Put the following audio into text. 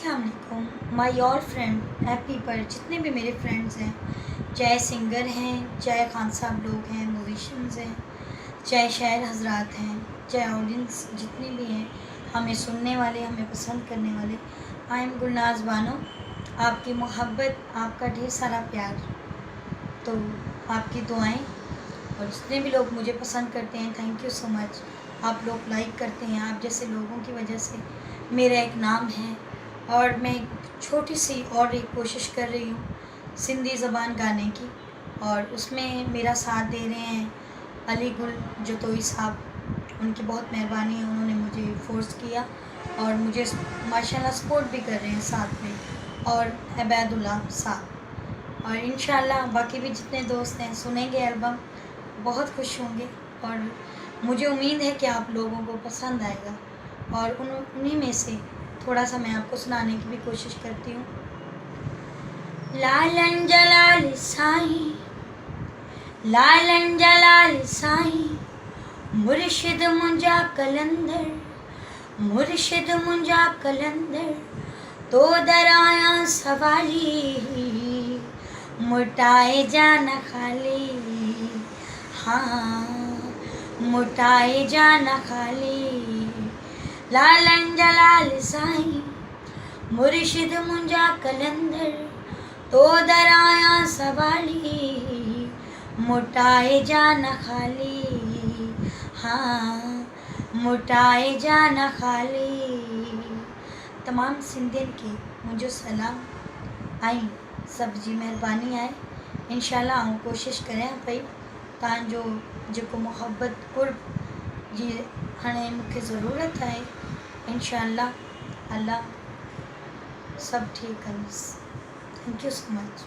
अस्सलाम वालेकुम my all friend happy पर जितने भी मेरे फ्रेंड्स हैं, चाहे सिंगर हैं, चाहे खान साहब लोग हैं, म्यूजिशंस हैं, चाहे शायर हजरात हैं, चाहे ऑडियंस जितने भी हैं, हमें सुनने वाले, हमें पसंद करने वाले, आई एम गुलनाज बानो। आपकी मोहब्बत, आपका ढेर सारा प्यार, तो आपकी दुआएं और जितने भी लोग मुझे पसंद करते हैं, थैंक यू सो मच। आप लोग लाइक करते हैं, आप जैसे लोगों की वजह से मेरा एक नाम है। और मैं छोटी सी और एक कोशिश कर रही हूँ सिंधी ज़बान गाने की, और उसमें मेरा साथ दे रहे हैं अली गुल जतोई साहब। उनकी बहुत मेहरबानी है, उन्होंने मुझे फ़ोर्स किया और मुझे माशाल्लाह सपोर्ट भी कर रहे हैं साथ में, और अबैदुल्ला साहब। और इंशाल्लाह बाकी भी जितने दोस्त हैं सुनेंगे एल्बम, बहुत खुश होंगे और मुझे उम्मीद है कि आप लोगों को पसंद आएगा। और उन्हीं में से थोड़ा सा मैं आपको सुनाने की भी कोशिश करती हूँ। लालन जलाल साईं, लालन जलाल साईं, मुर्शिद मुंजा कलंदर, मुर्शिद मुंजा कलंदर, तो दराया सवाली, मुटाए जाना खाली, हाँ मुटाए जाना खाली। लालन जलाल साईं, मुर्शिद मुंजा कलंदर, तो दराया सवाली, मुटाए जाना खाली, हाँ मुटाए जाना खाली। तमाम सिंधियन के मुझे सलाम आई, सब जी मेहरबानी आहे। इंशाल्लाह आऊं कोशिश करें पई तव्हांजो जेको मोहब्बत कुर्ब जी हाणे मूंखे ज़रूरत आहे। इंशाल्लाह अल्लाह सब ठीक कंदुसि। Thank you so much.